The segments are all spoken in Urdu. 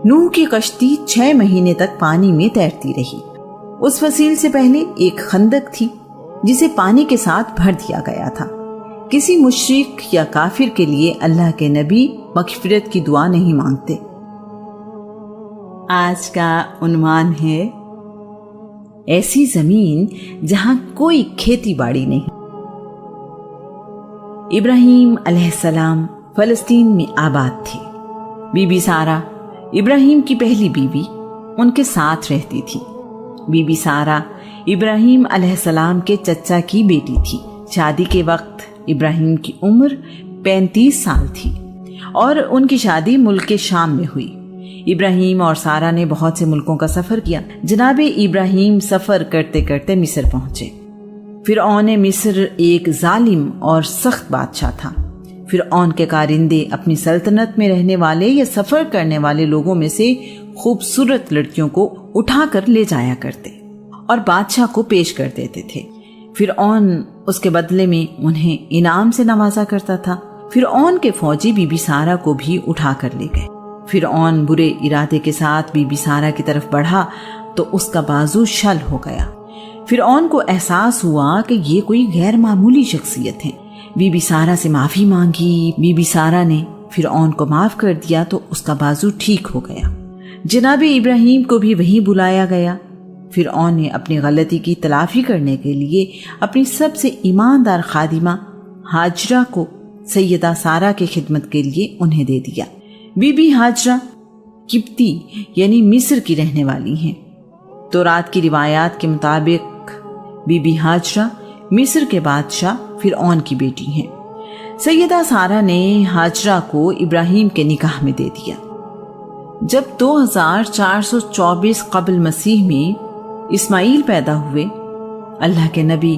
نوح کی کشتی 6 مہینے تک پانی میں تیرتی رہی۔ اس فصیل سے پہلے ایک خندق تھی جسے پانی کے ساتھ بھر دیا گیا تھا۔ کسی مشرک یا کافر کے لیے اللہ کے نبی مغفرت کی دعا نہیں مانگتے۔ آج کا عنوان ہے ایسی زمین جہاں کوئی کھیتی باڑی نہیں۔ ابراہیم علیہ السلام فلسطین میں آباد تھے۔ بی بی سارہ ابراہیم کی پہلی بیوی ان کے ساتھ رہتی تھی۔ بی بی سارہ ابراہیم علیہ السلام کے چچا کی بیٹی تھی۔ شادی کے وقت ابراہیم کی عمر 35 سال تھی اور ان کی شادی ملک شام میں ہوئی۔ ابراہیم اور سارہ نے بہت سے ملکوں کا سفر کیا۔ جناب ابراہیم سفر کرتے کرتے مصر پہنچے۔ فرعون مصر ایک ظالم اور سخت بادشاہ تھا۔ فرعون کے کارندے اپنی سلطنت میں رہنے والے یا سفر کرنے والے لوگوں میں سے خوبصورت لڑکیوں کو اٹھا کر لے جایا کرتے اور بادشاہ کو پیش کر دیتے تھے۔ فرعون اس کے بدلے میں انہیں انعام سے نوازا کرتا تھا۔ فرعون کے فوجی بی بی سارہ کو بھی اٹھا کر لے گئے۔ فرعون برے ارادے کے ساتھ بی بی سارہ کی طرف بڑھا تو اس کا بازو شل ہو گیا۔ فرعون کو احساس ہوا کہ یہ کوئی غیر معمولی شخصیت ہے۔ بی بی سارہ سے معافی مانگی۔ بی بی سارہ نے فرعون کو معاف کر دیا تو اس کا بازو ٹھیک ہو گیا۔ جناب ابراہیم کو بھی وہیں بلایا گیا۔ فرعون نے اپنی غلطی کی تلافی کرنے کے لیے اپنی سب سے ایماندار خادمہ ہاجرہ کو سیدہ سارہ کی خدمت کے لیے انہیں دے دیا۔ بی بی ہاجرہ قبطی یعنی مصر کی رہنے والی ہیں۔ تورات کی روایات کے مطابق بی بی ہاجرہ مصر کے بادشاہ فرعون کی بیٹی ہیں۔ سیدہ سارہ نے ہاجرہ کو ابراہیم کے نکاح میں دے دیا۔ جب 2424 قبل مسیح میں اسماعیل پیدا ہوئے، اللہ کے نبی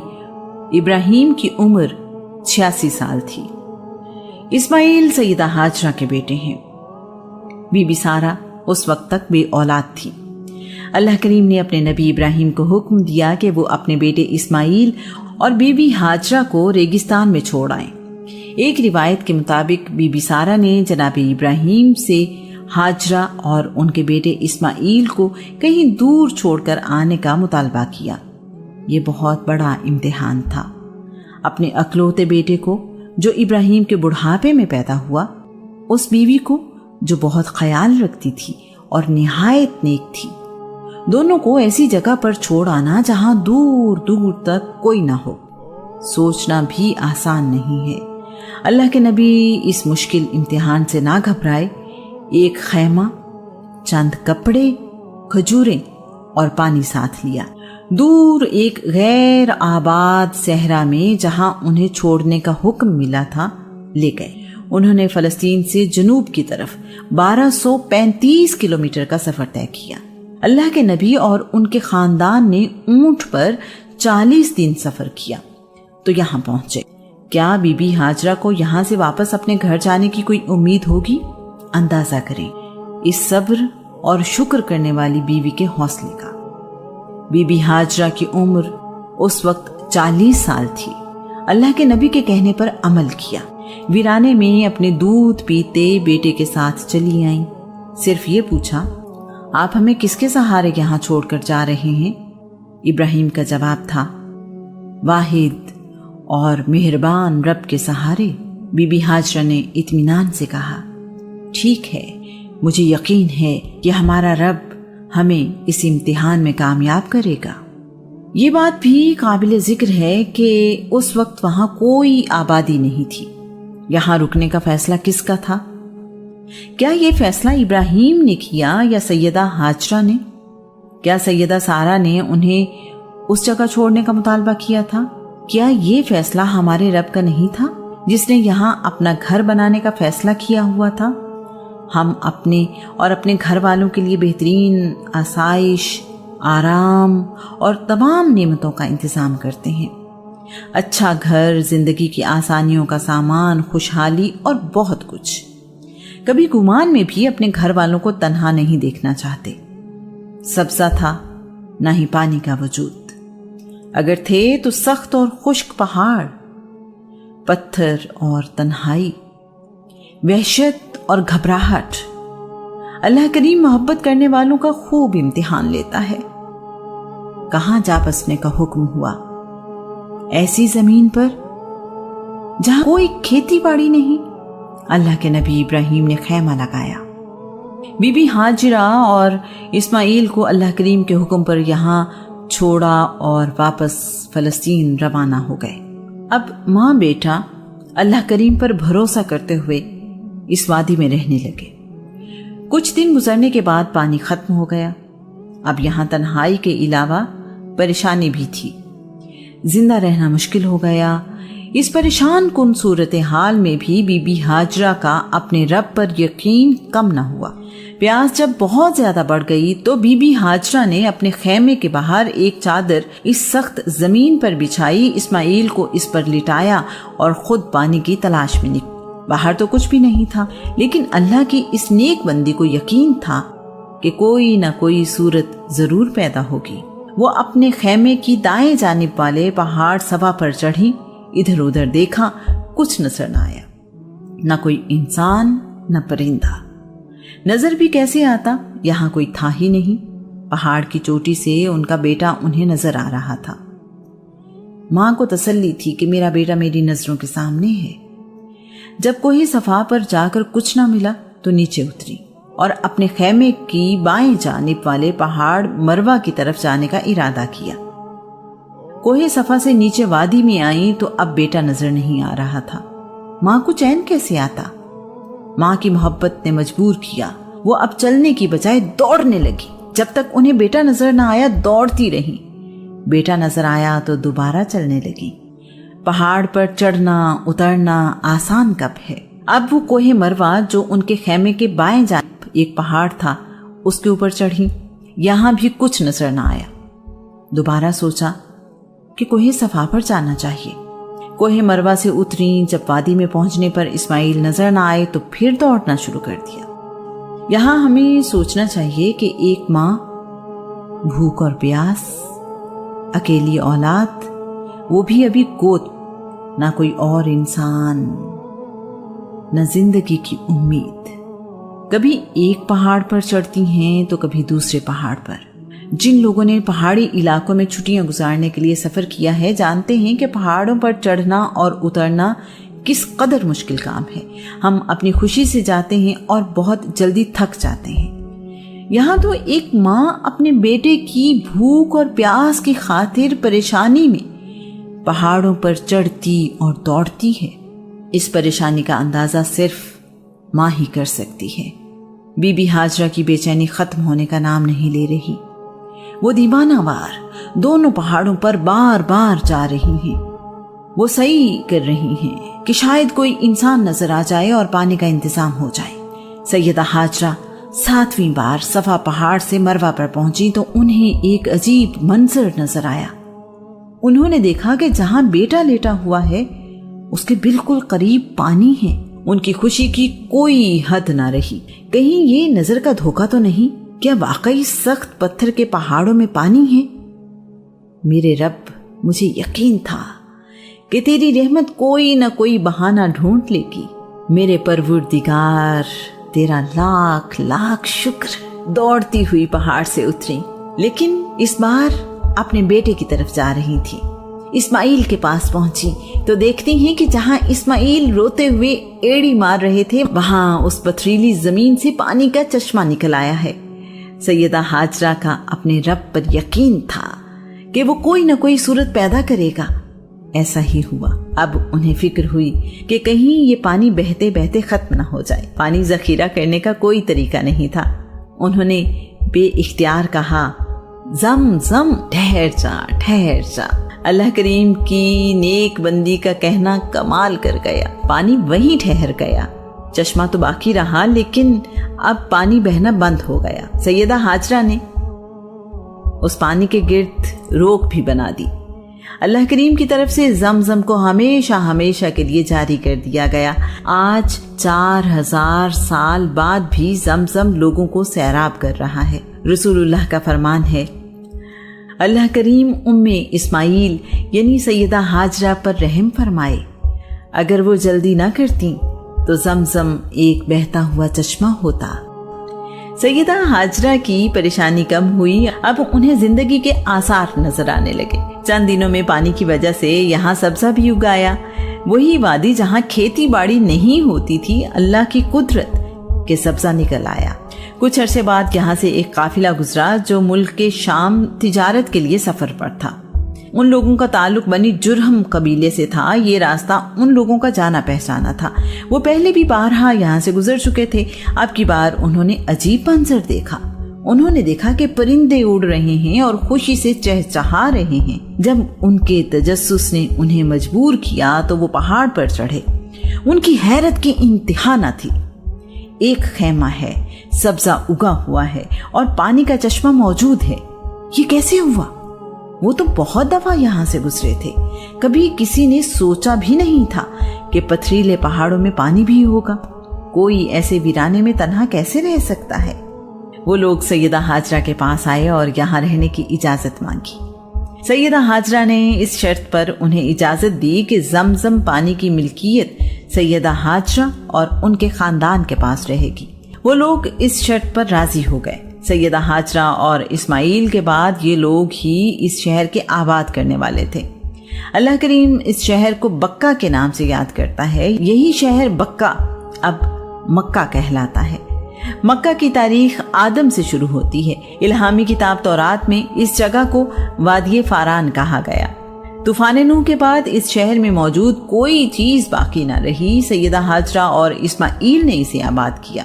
ابراہیم کی عمر 86 سال تھی۔ اسماعیل سیدہ ہاجرہ کے بیٹے ہیں۔ بی بی سارہ اس وقت تک بے اولاد تھی۔ اللہ کریم نے اپنے نبی ابراہیم کو حکم دیا کہ وہ اپنے بیٹے اسماعیل اور بی بی ہاجرہ کو ریگستان میں چھوڑ آئیں۔ ایک روایت کے مطابق بی بی سارہ نے جناب ابراہیم سے ہاجرہ اور ان کے بیٹے اسماعیل کو کہیں دور چھوڑ کر آنے کا مطالبہ کیا۔ یہ بہت بڑا امتحان تھا۔ اپنے اکلوتے بیٹے کو جو ابراہیم کے بڑھاپے میں پیدا ہوا، اس بیوی کو جو بہت خیال رکھتی تھی اور نہایت نیک تھی، دونوں کو ایسی جگہ پر چھوڑ آنا جہاں دور دور تک کوئی نہ ہو، سوچنا بھی آسان نہیں ہے۔ اللہ کے نبی اس مشکل امتحان سے نہ گھبرائے۔ ایک خیمہ، چند کپڑے، کھجوریں اور پانی ساتھ لیا۔ دور ایک غیر آباد صحرا میں جہاں انہیں چھوڑنے کا حکم ملا تھا لے گئے۔ انہوں نے فلسطین سے جنوب کی طرف 1235 کلومیٹر کا سفر طے کیا۔ اللہ کے نبی اور ان کے خاندان نے اونٹ پر 40 دن سفر کیا تو یہاں پہنچے۔ کیا بی بی ہاجرہ کو یہاں سے واپس اپنے گھر جانے کی کوئی امید ہوگی؟ اندازہ کریں اس صبر اور شکر کرنے والی بیوی کے حوصلے کا۔ بی بی ہاجرہ کی عمر اس وقت 40 سال تھی۔ اللہ کے نبی کے کہنے پر عمل کیا۔ ویرانے میں اپنے دودھ پیتے بیٹے کے ساتھ چلی آئیں۔ صرف یہ پوچھا، آپ ہمیں کس کے سہارے یہاں چھوڑ کر جا رہے ہیں؟ ابراہیم کا جواب تھا، واحد اور مہربان رب کے سہارے۔ بی بی ہاجرہ نے اطمینان سے کہا، ٹھیک ہے، مجھے یقین ہے کہ ہمارا رب ہمیں اس امتحان میں کامیاب کرے گا۔ یہ بات بھی قابل ذکر ہے کہ اس وقت وہاں کوئی آبادی نہیں تھی۔ یہاں رکنے کا فیصلہ کس کا تھا؟ کیا یہ فیصلہ ابراہیم نے کیا یا سیدہ ہاجرہ نے؟ کیا سیدہ سارہ نے انہیں اس جگہ چھوڑنے کا مطالبہ کیا تھا؟ کیا یہ فیصلہ ہمارے رب کا نہیں تھا جس نے یہاں اپنا گھر بنانے کا فیصلہ کیا ہوا تھا؟ ہم اپنے اور اپنے گھر والوں کے لیے بہترین آسائش، آرام اور تمام نعمتوں کا انتظام کرتے ہیں۔ اچھا گھر، زندگی کی آسانیوں کا سامان، خوشحالی اور بہت کچھ۔ کبھی گمان میں بھی اپنے گھر والوں کو تنہا نہیں دیکھنا چاہتے۔ سبزہ تھا، نہ ہی پانی کا وجود، اگر تھے تو سخت اور خشک پہاڑ، پتھر اور تنہائی، وحشت اور گھبراہٹ۔ اللہ کریم محبت کرنے والوں کا خوب امتحان لیتا ہے۔ کہاں جا بسنے کا حکم ہوا؟ ایسی زمین پر جہاں کوئی کھیتی باڑی نہیں۔ اللہ کے نبی ابراہیم نے خیمہ لگایا۔ بی بی ہاجرہ اور اسماعیل کو اللہ کریم کے حکم پر یہاں چھوڑا اور واپس فلسطین روانہ ہو گئے۔ اب ماں بیٹا اللہ کریم پر بھروسہ کرتے ہوئے اس وادی میں رہنے لگے۔ کچھ دن گزرنے کے بعد پانی ختم ہو گیا۔ اب یہاں تنہائی کے علاوہ پریشانی بھی تھی۔ زندہ رہنا مشکل ہو گیا۔ اس پریشان کن صورتحال میں بھی بی بی ہاجرہ کا اپنے رب پر یقین کم نہ ہوا۔ پیاس جب بہت زیادہ بڑھ گئی تو بی بی ہاجرہ نے اپنے خیمے کے باہر ایک چادر اس سخت زمین پر بچھائی، اسماعیل کو اس پر لٹایا اور خود پانی کی تلاش میں نکلی۔ باہر تو کچھ بھی نہیں تھا، لیکن اللہ کی اس نیک بندی کو یقین تھا کہ کوئی نہ کوئی صورت ضرور پیدا ہوگی۔ وہ اپنے خیمے کی دائیں جانب والے پہاڑ صفا پر چڑھی، ادھر ادھر دیکھا، کچھ نظر نہ آیا، نہ کوئی انسان نہ پرندہ۔ نظر بھی کیسے آتا، یہاں کوئی تھا ہی نہیں۔ پہاڑ کی چوٹی سے ان کا بیٹا انہیں نظر آ رہا تھا۔ ماں کو تسلی تھی کہ میرا بیٹا میری نظروں کے سامنے ہے۔ جب کوئی صفا پر جا کر کچھ نہ ملا تو نیچے اتری اور اپنے خیمے کی بائیں جانب والے پہاڑ مروہ کی طرف جانے کا ارادہ کیا۔ کوہ صفا سے نیچے وادی میں آئیں تو اب بیٹا نظر نہیں آ رہا تھا۔ ماں کو چین کیسے آتا؟ ماں کی محبت نے مجبور کیا۔ وہ اب چلنے کی بجائے دوڑنے لگی۔ جب تک انہیں بیٹا نظر نہ آیا دوڑتی رہی۔ بیٹا نظر آیا تو دوبارہ چلنے لگی۔ پہاڑ پر چڑھنا اترنا آسان کب ہے؟ اب وہ کوہ مروہ جو ان کے خیمے کے بائیں جانب ایک پہاڑ تھا اس کے اوپر چڑھی۔ یہاں بھی کچھ نظر نہ آیا۔ دوبارہ سوچا کہ کوہ صفا پر جانا چاہیے۔ کوہ مروہ سے اتریں۔ جب وادی میں پہنچنے پر اسماعیل نظر نہ آئے تو پھر دوڑنا شروع کر دیا۔ یہاں ہمیں سوچنا چاہیے کہ ایک ماں، بھوک اور پیاس، اکیلی اولاد، وہ بھی ابھی گود، نہ کوئی اور انسان، نہ زندگی کی امید۔ کبھی ایک پہاڑ پر چڑھتی ہیں تو کبھی دوسرے پہاڑ پر۔ جن لوگوں نے پہاڑی علاقوں میں چھٹیاں گزارنے کے لیے سفر کیا ہے جانتے ہیں کہ پہاڑوں پر چڑھنا اور اترنا کس قدر مشکل کام ہے۔ ہم اپنی خوشی سے جاتے ہیں اور بہت جلدی تھک جاتے ہیں۔ یہاں تو ایک ماں اپنے بیٹے کی بھوک اور پیاس کی خاطر پریشانی میں پہاڑوں پر چڑھتی اور دوڑتی ہے۔ اس پریشانی کا اندازہ صرف ماں ہی کر سکتی ہے۔ بی بی ہاجرہ کی بے چینی ختم ہونے کا نام نہیں لے رہی۔ وہ دیوانہ وار دونوں پہاڑوں پر بار بار جا رہی ہیں۔ وہ سعی کر رہی ہیں کہ شاید کوئی انسان نظر آ جائے اور پانی کا انتظام ہو جائے۔ سیدہ ہاجرہ 7ویں بار صفا پہاڑ سے مروہ پر پہنچی تو انہیں ایک عجیب منظر نظر آیا۔ انہوں نے دیکھا کہ جہاں بیٹا لیٹا ہوا ہے اس کے بالکل قریب پانی ہے۔ ان کی خوشی کی کوئی حد نہ رہی۔ کہیں یہ نظر کا دھوکہ تو نہیں؟ کیا واقعی سخت پتھر کے پہاڑوں میں پانی ہے؟ میرے رب، مجھے یقین تھا کہ تیری رحمت کوئی نہ کوئی بہانہ ڈھونڈ لے گی۔ میرے پروردگار، تیرا لاکھ لاکھ شکر۔ دوڑتی ہوئی پہاڑ سے اتری، لیکن اس بار اپنے بیٹے کی طرف جا رہی تھی۔ اسماعیل کے پاس پہنچی تو دیکھتی ہیں کہ جہاں اسماعیل روتے ہوئے ایڑی مار رہے تھے وہاں اس پتھریلی زمین سے پانی کا چشمہ نکل آیا ہے۔ سیدہ ہاجرہ کا اپنے رب پر یقین تھا کہ وہ کوئی نہ کوئی صورت پیدا کرے گا۔ ایسا ہی ہوا۔ اب انہیں فکر ہوئی کہ کہیں یہ پانی بہتے بہتے ختم نہ ہو جائے۔ پانی ذخیرہ کرنے کا کوئی طریقہ نہیں تھا۔ انہوں نے بے اختیار کہا، زم زم، ٹھہر جا ٹھہر جا۔ اللہ کریم کی نیک بندی کا کہنا کمال کر گیا۔ پانی وہیں ٹھہر گیا۔ چشمہ تو باقی رہا لیکن اب پانی بہنا بند ہو گیا۔ سیدہ ہاجرہ نے اس پانی کے گرد روک بھی بنا دی۔ اللہ کریم کی طرف سے زمزم کو ہمیشہ ہمیشہ کے لیے جاری کر دیا گیا۔ آج 4000 سال بعد بھی زمزم لوگوں کو سیراب کر رہا ہے۔ رسول اللہ کا فرمان ہے، اللہ کریم اسماعیل یعنی سیدہ ہاجرہ پر رحم فرمائے۔ اگر وہ جلدی نہ کرتی تو زمزم ایک بہتا ہوا چشمہ ہوتا۔ سیدہ ہاجرہ کی پریشانی کم ہوئی، اب انہیں زندگی کے آثار نظر آنے لگے۔ چند دنوں میں پانی کی وجہ سے یہاں سبزہ بھی اگایا۔ وہی وادی جہاں کھیتی باڑی نہیں ہوتی تھی، اللہ کی قدرت کے سبزہ نکل آیا۔ کچھ عرصے بعد یہاں سے ایک قافلہ گزرا جو ملک کے شام تجارت کے لیے سفر پر تھا۔ ان لوگوں کا تعلق بنی جرہم قبیلے سے تھا۔ یہ راستہ ان لوگوں کا جانا پہچانا تھا۔ وہ پہلے بھی بارہا یہاں سے گزر چکے تھے۔ اب کی بار انہوں نے عجیب منظر دیکھا۔ انہوں نے دیکھا کہ پرندے اڑ رہے ہیں اور خوشی سے چہچہا رہے ہیں۔ جب ان کے تجسس نے انہیں مجبور کیا تو وہ پہاڑ پر چڑھے۔ ان کی حیرت کی انتہا نہ تھی۔ ایک خیمہ ہے، سبزہ اگا ہوا ہے اور پانی کا چشمہ موجود ہے۔ یہ کیسے ہوا؟ وہ تو بہت دفعہ یہاں سے گزرے تھے، کبھی کسی نے سوچا بھی نہیں تھا کہ پتھریلے پہاڑوں میں پانی بھی ہوگا۔ کوئی ایسے ویرانے میں تنہا کیسے رہ سکتا ہے؟ وہ لوگ سیدہ ہاجرہ کے پاس آئے اور یہاں رہنے کی اجازت مانگی۔ سیدہ ہاجرہ نے اس شرط پر انہیں اجازت دی کہ زمزم پانی کی ملکیت سیدہ ہاجرہ اور ان کے خاندان کے پاس رہے گی۔ وہ لوگ اس شرط پر راضی ہو گئے۔ سیدہ ہاجرہ اور اسماعیل کے بعد یہ لوگ ہی اس شہر کے آباد کرنے والے تھے۔ اللہ کریم اس شہر کو بکہ کے نام سے یاد کرتا ہے۔ یہی شہر بکہ اب مکہ کہلاتا ہے۔ مکہ کی تاریخ آدم سے شروع ہوتی ہے۔ الہامی کتاب تورات میں اس جگہ کو وادی فاران کہا گیا۔ طوفان نوح کے بعد اس شہر میں موجود کوئی چیز باقی نہ رہی۔ سیدہ ہاجرہ اور اسماعیل نے اسے آباد کیا۔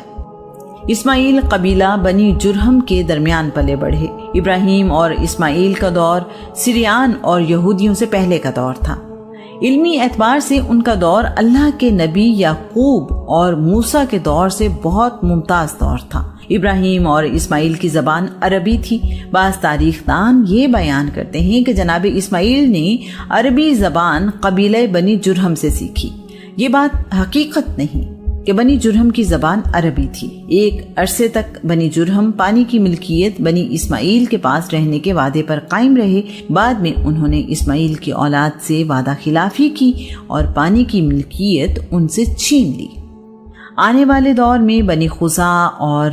اسماعیل قبیلہ بنی جرہم کے درمیان پلے بڑھے۔ ابراہیم اور اسماعیل کا دور سریان اور یہودیوں سے پہلے کا دور تھا۔ علمی اعتبار سے ان کا دور اللہ کے نبی یعقوب اور موسیٰ کے دور سے بہت ممتاز دور تھا۔ ابراہیم اور اسماعیل کی زبان عربی تھی۔ بعض تاریخ دان یہ بیان کرتے ہیں کہ جناب اسماعیل نے عربی زبان قبیلہ بنی جرہم سے سیکھی۔ یہ بات حقیقت نہیں کہ بنی جرہم کی زبان عربی تھی۔ ایک عرصے تک بنی جرہم پانی کی ملکیت بنی اسماعیل کے پاس رہنے کے وعدے پر قائم رہے۔ بعد میں انہوں نے اسماعیل کی اولاد سے وعدہ خلافی کی اور پانی کی ملکیت ان سے چھین لی۔ آنے والے دور میں بنی خزاع اور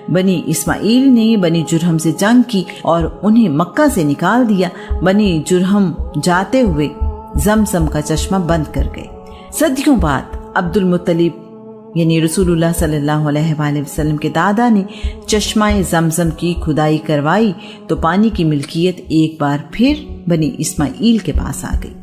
بنی اسماعیل نے بنی جرہم سے جنگ کی اور انہیں مکہ سے نکال دیا۔ بنی جرہم جاتے ہوئے زمزم کا چشمہ بند کر گئے۔ صدیوں بعد عبد المطلب یعنی رسول اللہ صلی اللہ علیہ وآلہ وسلم کے دادا نے چشمہ زمزم کی کھدائی کروائی تو پانی کی ملکیت ایک بار پھر بنی اسماعیل کے پاس آ گئی۔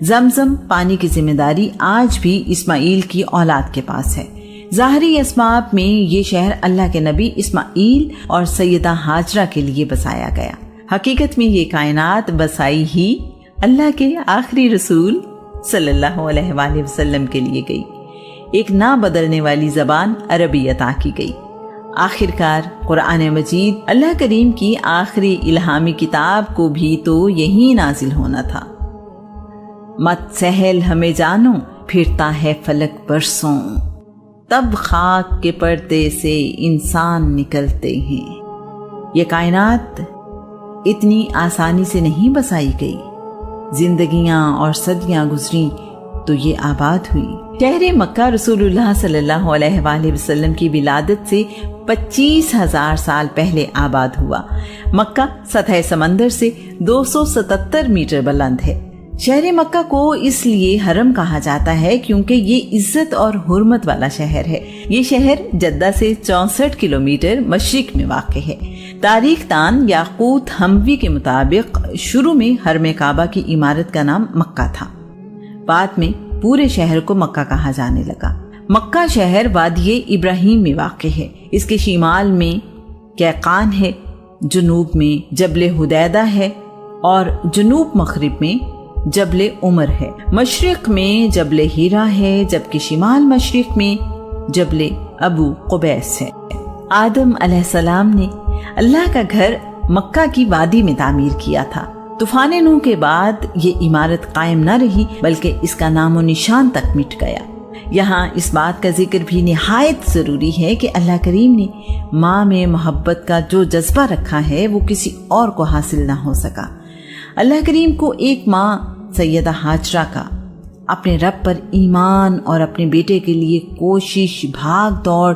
زمزم پانی کی ذمہ داری آج بھی اسماعیل کی اولاد کے پاس ہے۔ ظاہری اسباب میں یہ شہر اللہ کے نبی اسماعیل اور سیدہ ہاجرہ کے لیے بسایا گیا۔ حقیقت میں یہ کائنات بسائی ہی اللہ کے آخری رسول صلی اللہ علیہ وآلہ وسلم کے لیے گئی۔ ایک نہ بدلنے والی زبان عربی عطا کی گئی۔ آخرکار قرآن مجید اللہ کریم کی آخری الہامی کتاب کو بھی تو یہی نازل ہونا تھا۔ مت سہل ہمیں جانو پھرتا ہے فلک برسوں، تب خاک کے پردے سے انسان نکلتے ہیں۔ یہ کائنات اتنی آسانی سے نہیں بسائی گئی۔ زندگیاں اور صدیاں گزری تو یہ آباد ہوئی۔ شہر مکہ رسول اللہ صلی اللہ علیہ وآلہ وسلم کی ولادت سے 25,000 سال پہلے آباد ہوا۔ مکہ سطح سمندر سے 277 میٹر بلند ہے۔ شہر مکہ کو اس لیے حرم کہا جاتا ہے کیونکہ یہ عزت اور حرمت والا شہر ہے۔ یہ شہر جدہ سے 64 کلومیٹر مشرق میں واقع ہے۔ تاریخ دان یاقوت حموی کے مطابق شروع میں حرم کعبہ کی عمارت کا نام مکہ تھا، بعد میں پورے شہر کو مکہ کہا جانے لگا۔ مکہ شہر وادی ابراہیم میں واقع ہے۔ اس کے شمال میں کیقان ہے، جنوب میں جبل حدیدہ ہے اور جنوب مغرب میں جبل عمر ہے۔ مشرق میں جبل ہیرا ہے جبکہ شمال مشرق میں جبل ابو قبیس ہے۔ آدم علیہ السلام نے اللہ کا گھر مکہ کی وادی میں تعمیر کیا تھا۔ طوفان نوح کے بعد یہ عمارت قائم نہ رہی بلکہ اس کا نام و نشان تک مٹ گیا۔ یہاں اس بات کا ذکر بھی نہایت ضروری ہے کہ اللہ کریم نے ماں میں محبت کا جو جذبہ رکھا ہے وہ کسی اور کو حاصل نہ ہو سکا۔ اللہ کریم کو ایک ماں سیدہ ہاجرہ کا اپنے رب پر ایمان اور اپنے بیٹے کے لیے کوشش، بھاگ دوڑ،